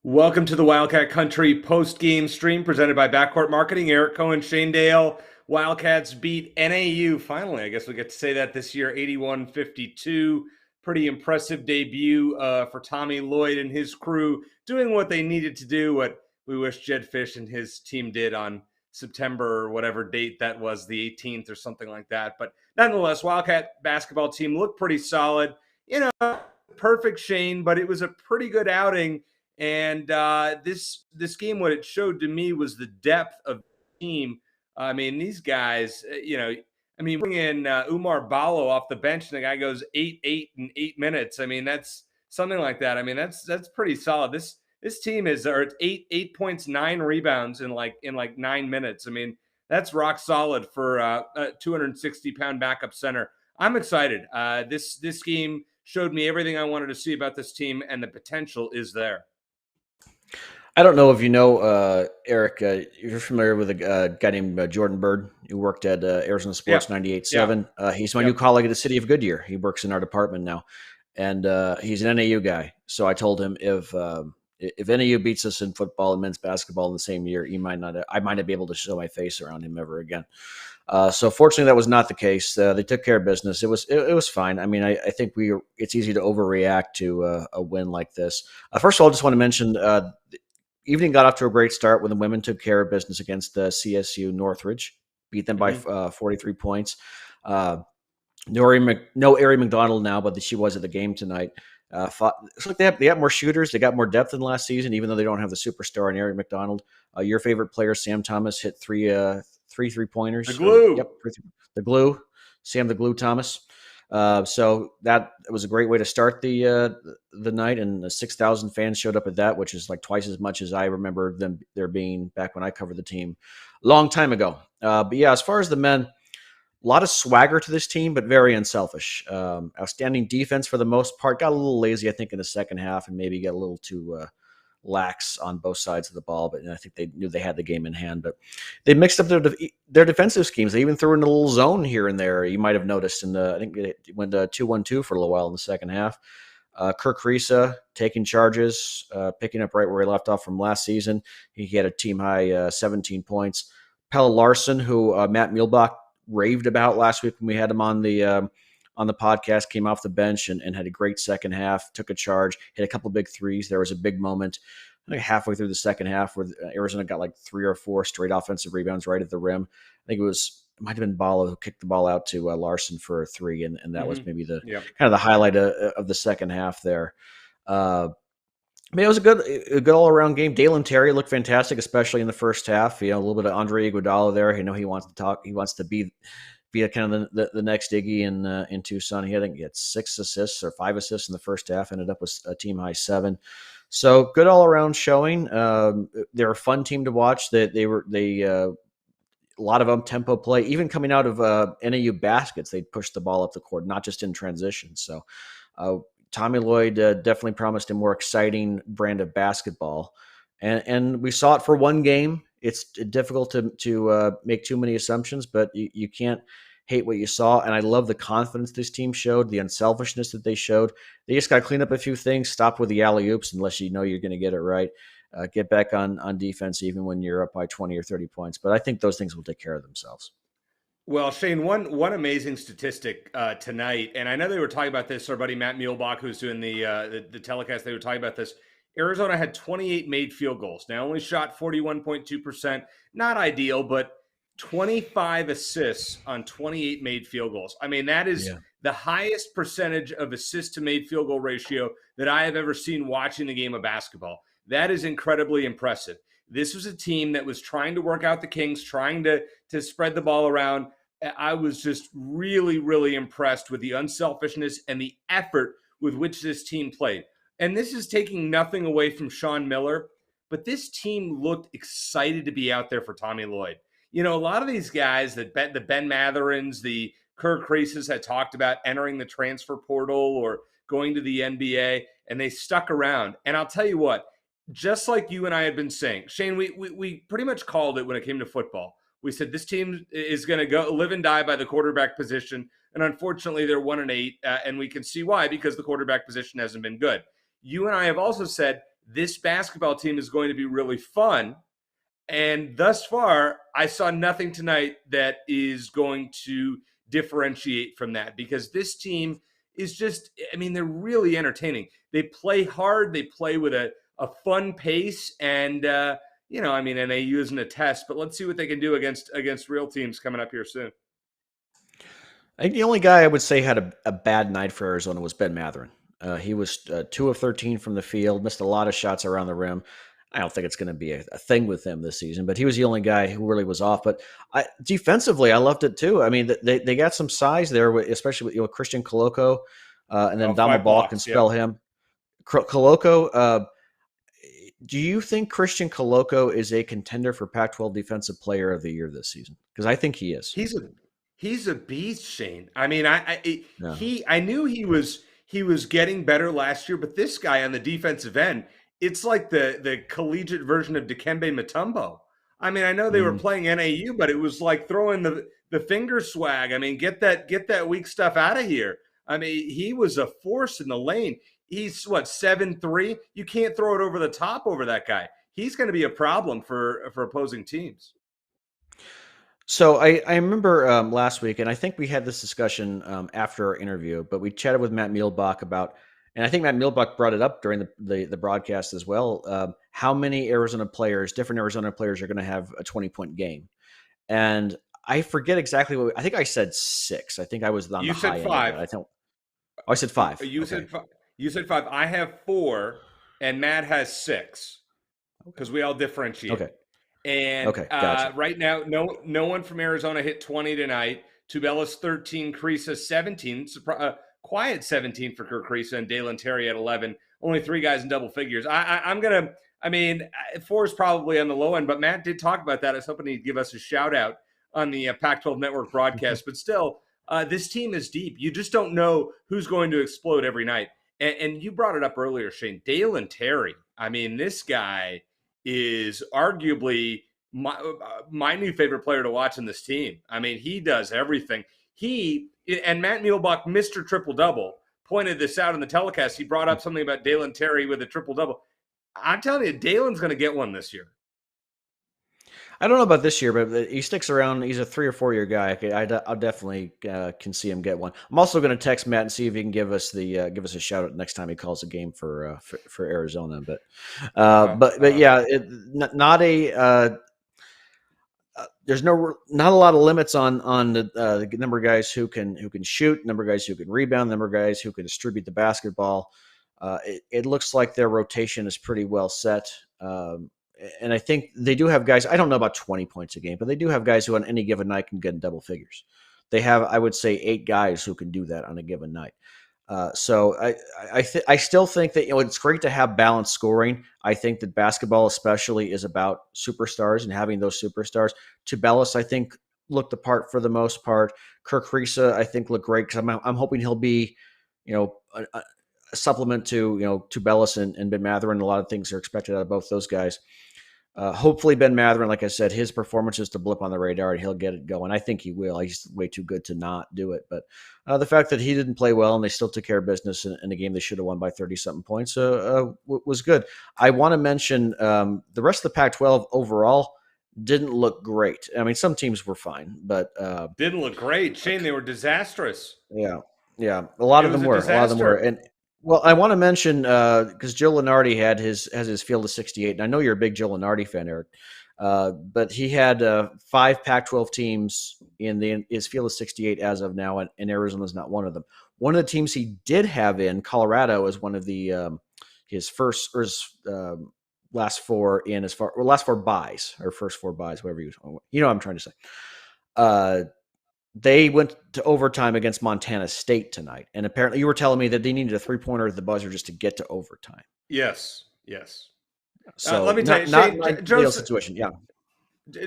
Welcome to the Wildcat Country post-game stream presented by Backcourt Marketing. Eric Cohen, Shane Dale. Wildcats beat NAU. Finally, I guess we get to say that this year, 81-52. Pretty impressive debut for Tommy Lloyd and his crew, doing what they needed to do, what we wish Jed Fish and his team did on September or whatever date that was, the 18th or something like that. But nonetheless, Wildcat basketball team looked pretty solid. Perfect, Shane, but it was a pretty good outing. And this game, what it showed to me was the depth of the team. I mean, these guys, bring in Umar Ballo off the bench, and the guy goes 8-8 in 8 minutes. I mean, that's something like that. I mean, that's pretty solid. This team is it's 8 points, 9 rebounds in like 9 minutes. I mean, that's rock solid for a 260-pound backup center. I'm excited. This game showed me everything I wanted to see about this team, and the potential is there. I don't know if you know, Eric, you're familiar with a guy named Jordan Bird who worked at Arizona Sports 98.7. He's my new colleague at the city of Goodyear. He works in our department now, and he's an NAU guy. So I told him if NAU beats us in football and men's basketball in the same year, I might not be able to show my face around him ever again. So fortunately, that was not the case. They took care of business. It was fine. I mean, I think it's easy to overreact to a win like this. First of all, I just want to mention evening got off to a great start when the women took care of business against CSU Northridge, beat them by 43 points. No Ari McDonald now, but she was at the game tonight. It's like they have more shooters. They got more depth than last season, even though they don't have the superstar in Ari McDonald. Your favorite player, Sam Thomas, hit three 3-pointers. The glue. The glue. Sam the Glue Thomas. So that was a great way to start the night, and 6,000 fans showed up at that, which is like twice as much as I remember there being back when I covered the team a long time ago. But yeah, as far as the men, a lot of swagger to this team, but very unselfish. Outstanding defense for the most part. Got a little lazy, I think, in the second half, and maybe got a little too lax on both sides of the ball. But I think they knew they had the game in hand. But they mixed up their defensive schemes. They even threw in a little zone here and there. You might have noticed I think it went 2-1-2 for a little while in the second half. Kirk Risa taking charges, picking up right where he left off from last season. He had a team high 17 points. Pelle Larsson, who Matt Mielbach raved about last week when we had him on the podcast, came off the bench and had a great second half, took a charge, hit a couple big threes. There was a big moment halfway through the second half where Arizona got like 3 or 4 straight offensive rebounds right at the rim. I think it might have been Ballo who kicked the ball out to Larson for a 3, and that was maybe the kind of the highlight of the second half there. I mean, it was a good all-around game. Dalen Terry looked fantastic, especially in the first half. A little bit of Andre Iguodala there. He wants to talk. He wants to be a kind of the next Iggy in Tucson. I think he had 6 assists or 5 assists in the first half. Ended up with a team high 7. So good all-around showing. They're a fun team to watch. They a lot of up-tempo play. Even coming out of NAU baskets, they pushed the ball up the court, not just in transition. So Tommy Lloyd definitely promised a more exciting brand of basketball. And we saw it for one game. It's difficult to make too many assumptions, but you can't hate what you saw. And I love the confidence this team showed, the unselfishness that they showed. They just got to clean up a few things, stop with the alley-oops unless you know you're going to get it right. Get back on defense even when you're up by 20 or 30 points. But I think those things will take care of themselves. Well, Shane, one amazing statistic tonight, and I know they were talking about this. Our buddy Matt Mielbach, who's doing the telecast, they were talking about this. Arizona had 28 made field goals. Now only shot 41.2%. Not ideal, but 25 assists on 28 made field goals. I mean, that is the highest percentage of assist to made field goal ratio that I have ever seen watching the game of basketball. That is incredibly impressive. This was a team that was trying to work out the kinks, trying to spread the ball around. I was just really, really impressed with the unselfishness and the effort with which this team played. And this is taking nothing away from Sean Miller, but this team looked excited to be out there for Tommy Lloyd. A lot of these guys, the Ben Matherins, the Kirk Risas had talked about entering the transfer portal or going to the NBA, and they stuck around. And I'll tell you what, just like you and I had been saying, Shane, we pretty much called it when it came to football. We said this team is going to go live and die by the quarterback position. And unfortunately, they're 1-8, and we can see why, because the quarterback position hasn't been good. You and I have also said this basketball team is going to be really fun. And thus far, I saw nothing tonight that is going to differentiate from that, because this team is just, I mean, they're really entertaining. They play hard, they play with a fun pace. And, I mean, NAU isn't a test, but let's see what they can do against real teams coming up here soon. I think the only guy I would say had a bad night for Arizona was Ben Mathurin. He was 2 of 13 from the field, missed a lot of shots around the rim. I don't think it's going to be a thing with him this season, but he was the only guy who really was off. But defensively, I loved it too. I mean, they got some size there, especially with Christian Koloko, and then Dama Ball can spell him. Koloko, do you think Christian Koloko is a contender for Pac-12 Defensive Player of the Year this season? Because I think he is. He's a beast, Shane. I mean, I knew he was getting better last year, but this guy on the defensive end, it's like the collegiate version of Dikembe Mutombo. I mean, I know they were playing NAU, but it was like throwing the finger swag. I mean, get that weak stuff out of here. I mean, he was a force in the lane. He's 7'3". You can't throw it over the top over that guy. He's going to be a problem for opposing teams. So I remember last week, and I think we had this discussion after our interview, but we chatted with Matt Mielbach about, and I think Matt Mielbach brought it up during the broadcast as well, how many different Arizona players are going to have a 20-point game. And I forget exactly I think I said 6. I think I was on the high end. You said 5. I said 5. You said 5. I have 4, and Matt has 6, because we all differentiate. Okay. And gotcha. Right now, no one from Arizona hit 20 tonight. Tubelis 13, Kriisa 17. Quiet 17 for Kerr Kriisa, and Dalen Terry at 11. Only 3 guys in double figures. I mean, 4 is probably on the low end, but Matt did talk about that. I was hoping he'd give us a shout out on the Pac-12 Network broadcast. But still, this team is deep. You just don't know who's going to explode every night. And you brought it up earlier, Shane. Dalen Terry. I mean, this guy is arguably my new favorite player to watch in this team. I mean, he does everything. And Matt Mielbach, Mr. Triple-Double, pointed this out in the telecast. He brought up something about Dalen Terry with a triple-double. I'm telling you, Dalen's going to get one this year. I don't know about this year, but he sticks around. He's a 3 or 4 year guy. I definitely can see him get one. I'm also going to text Matt and see if he can give us a shout out next time he calls a game for Arizona. But yeah, there's not a lot of limits on the number of guys who can shoot, number of guys who can rebound, number of guys who can distribute the basketball. It looks like their rotation is pretty well set. And I think they do have guys, I don't know about 20 points a game, but they do have guys who on any given night can get in double figures. They have, I would say, 8 guys who can do that on a given night. So I still think that it's great to have balanced scoring. I think that basketball especially is about superstars and having those superstars. Tubelis, I think, looked the part for the most part. Kerr Kriisa, I think, looked great, because I'm hoping he'll be, a supplement to Tubelis and Ben Mathurin. A lot of things are expected out of both those guys. Hopefully Ben Mathurin, like I said, his performance is to blip on the radar and he'll get it going. I think he will. He's way too good to not do it. But the fact that he didn't play well and they still took care of business in a game they should have won by 30-something points was good. I want to mention the rest of the Pac-12 overall didn't look great. I mean, some teams were fine, but didn't look great. Shane, they were disastrous. Yeah. A lot of them were. And well, I want to mention because Joe Lunardi has his field of 68, and I know you're a big Joe Lunardi fan, Eric. But he had 5 Pac-12 teams in his field of 68 as of now, and Arizona is not one of them. One of the teams he did have in Colorado is one of the his last 4 buys, or first 4 buys, whatever you know what I'm trying to say. They went to overtime against Montana State tonight, and apparently you were telling me that they needed a 3-pointer at the buzzer just to get to overtime. Yes. So let me tell you, not Shane, my ideal situation. Yeah,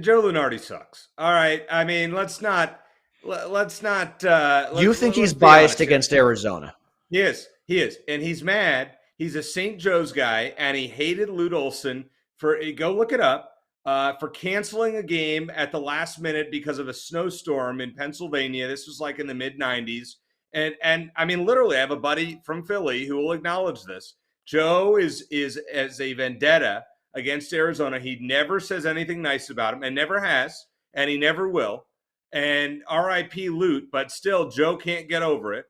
Joe Lunardi sucks. All right, I mean, let's not. You think he's biased against Arizona? He is, and he's mad. He's a St. Joe's guy, and he hated Lute Olson for. Go look it up. For canceling a game at the last minute because of a snowstorm in Pennsylvania. This was like in the mid-90s. And I mean, literally, I have a buddy from Philly who will acknowledge this. Joe is as a vendetta against Arizona. He never says anything nice about him, and never has, and he never will. And R.I.P. Loot, but still, Joe can't get over it.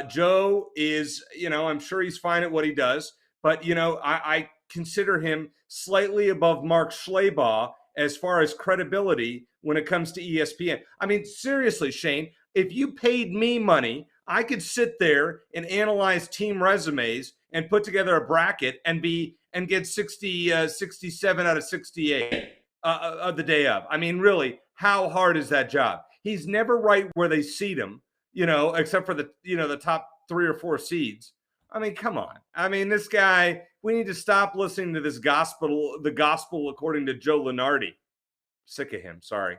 Joe is, I'm sure he's fine at what he does, but I consider him slightly above Mark Schlabach as far as credibility when it comes to ESPN. I mean, seriously, Shane, if you paid me money, I could sit there and analyze team resumes and put together a bracket and get 67 out of 68 of the day of. I mean, really, how hard is that job? He's never right where they seed him, except for the top 3 or 4 seeds. I mean, come on. I mean, this guy, we need to stop listening to the gospel according to Joe Lunardi. Sick of him. Sorry.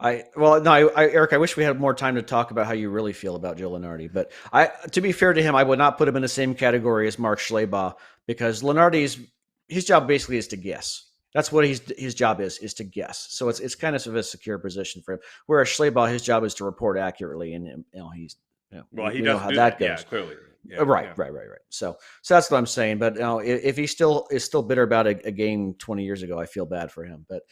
Eric, I wish we had more time to talk about how you really feel about Joe Lunardi. But to be fair to him, I would not put him in the same category as Mark Schlabach, because his job basically is to guess. That's what his job is to guess. So it's kind of a secure position for him. Whereas Schlabach, his job is to report accurately, and he's well, he we doesn't know how do that that. goes. Yeah, clearly. Yeah, right. So that's what I'm saying. But if he is still bitter about a game 20 years ago, I feel bad for him. But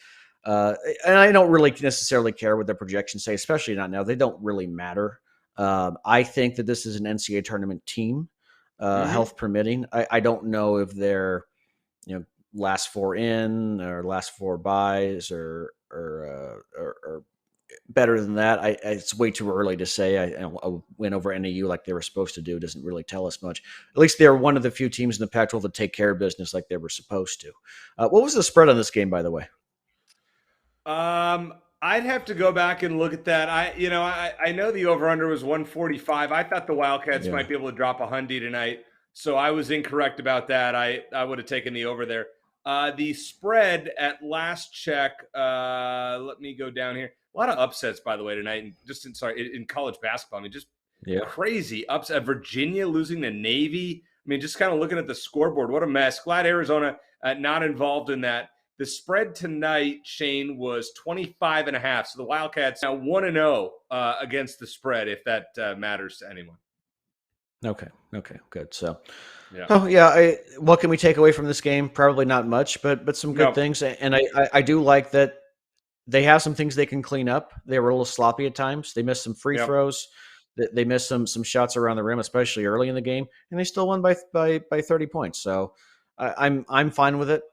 and I don't really necessarily care what their projections say, especially not now. They don't really matter. I think that this is an NCAA tournament team, health permitting. I don't know if they're last 4 in or last 4 buys or better than that. It's way too early to say. A win over NAU like they were supposed to do doesn't really tell us much. At least they're one of the few teams in the Pac-12 to take care of business like they were supposed to. What was the spread on this game, by the way? I'd have to go back and look at that. I know the over under was 145. I thought the Wildcats might be able to drop a hundy tonight, so I was incorrect about that. I would have taken the over there. The spread at last check. Let me go down here. A lot of upsets, by the way, tonight. In college basketball. I mean, just crazy upset. Virginia losing to Navy. I mean, just kind of looking at the scoreboard, what a mess. Glad Arizona not involved in that. The spread tonight, Shane, was 25.5. So the Wildcats now 1-0 against the spread, if that matters to anyone. Okay, good. So, yeah. What can we take away from this game? Probably not much, but some good things. And I do like that they have some things they can clean up. They were a little sloppy at times. They missed some free throws. They missed some shots around the rim, especially early in the game, and they still won by 30 points. So I'm fine with it.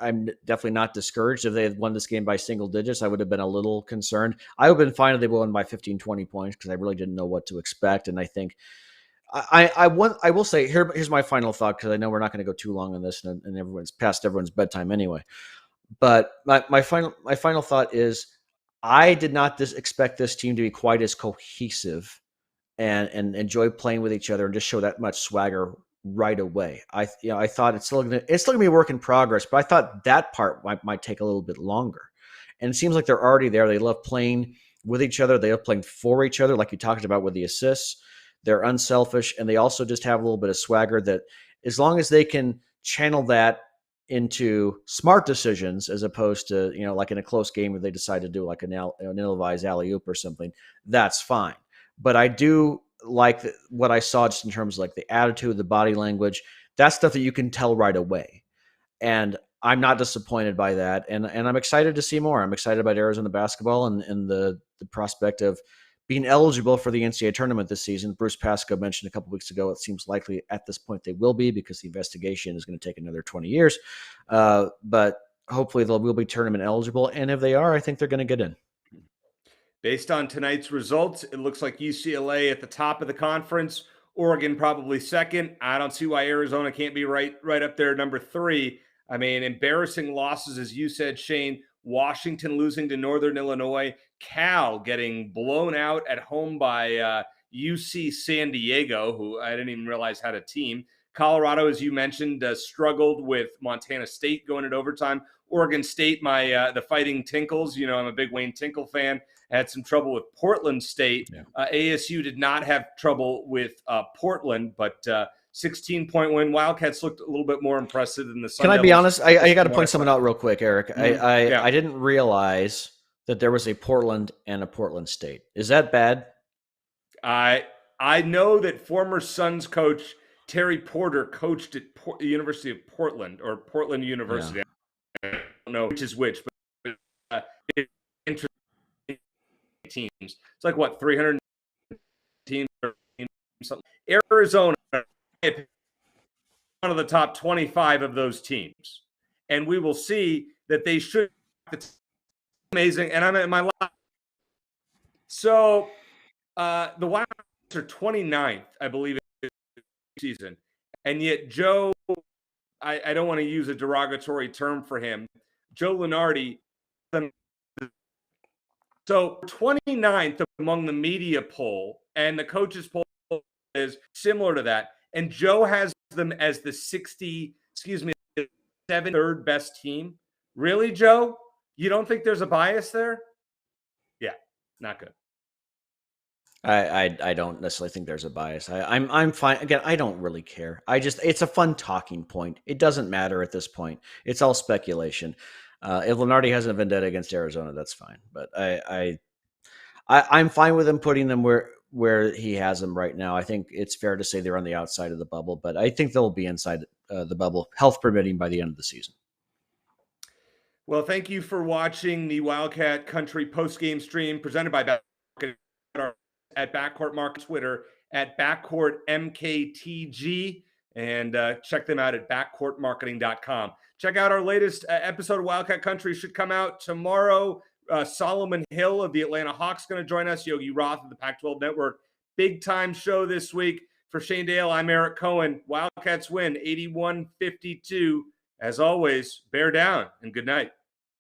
I'm definitely not discouraged. If they had won this game by single digits, I would have been a little concerned. I would have been fine if they won by 15, 20 points because I really didn't know what to expect. And I think I will say here's my final thought, because I know we're not going to go too long on this, and everyone's past everyone's bedtime anyway. But my final thought is I did not expect this team to be quite as cohesive and enjoy playing with each other and just show that much swagger right away. I thought it's still gonna be a work in progress, but I thought that part might take a little bit longer. And it seems like they're already there. They love playing with each other. They love playing for each other, like you talked about with the assists. They're unselfish, and they also just have a little bit of swagger that, as long as they can channel that into smart decisions, as opposed to like in a close game where they decide to do like an ill-advised alley-oop or something, that's fine. But I do like what I saw just in terms of like the attitude, the body language, that's stuff that you can tell right away. And I'm not disappointed by that. And I'm excited to see more. I'm excited about Arizona basketball and the prospect of being eligible for the NCAA tournament this season. Bruce Pascoe mentioned a couple weeks ago, it seems likely at this point they will be, because the investigation is going to take another 20 years. But hopefully they will be tournament eligible. And if they are, I think they're going to get in. Based on tonight's results, it looks like UCLA at the top of the conference, Oregon probably second. I don't see why Arizona can't be right up there, number 3. I mean, embarrassing losses, as you said, Shane. Washington losing to Northern Illinois. Cal getting blown out at home by UC San Diego, who I didn't even realize had a team. Colorado, as you mentioned, struggled with Montana State going into overtime. Oregon State, the Fighting Tinkles. I'm a big Wayne Tinkle fan. Had some trouble with Portland State. ASU did not have trouble with Portland, but 16-point win. Wildcats looked a little bit more impressive than the Sun Can I Devils. be honest? I got to point something out real quick, Eric. Mm-hmm. I didn't realize that there was a Portland and a Portland State. Is that bad? I know that former Suns coach Terry Porter coached at the University of Portland or Portland University. Yeah. I don't know which is which, but interesting teams. It's like what 300 teams or something. Arizona, one of the top 25 of those teams, and we will see that they should. It's amazing, and I'm at my last. So the Wildcats are 29th, I believe, season, and yet Joe. I don't want to use a derogatory term for him. Joe Lunardi. So 29th among the media poll, and the coaches poll is similar to that. And Joe has them as the 73rd best team. Really, Joe? You don't think there's a bias there? Yeah, not good. I don't necessarily think there's a bias. I'm fine. Again, I don't really care. It's a fun talking point. It doesn't matter at this point. It's all speculation. If Lunardi has a vendetta against Arizona, that's fine. But I'm fine with him putting them where he has them right now. I think it's fair to say they're on the outside of the bubble, but I think they'll be inside the bubble, health permitting, by the end of the season. Well, thank you for watching the Wildcat Country post-game stream presented by Backcourt at Backcourt Market Twitter at Backcourt MKTG, and check them out at backcourtmarketing.com. Check out our latest episode of Wildcat Country. Should come out tomorrow. Solomon Hill of the Atlanta Hawks going to join us. Yogi Roth of the Pac-12 Network. Big time show this week. For Shane Dale, I'm Eric Cohen. Wildcats win 81-52. As always, bear down and good night.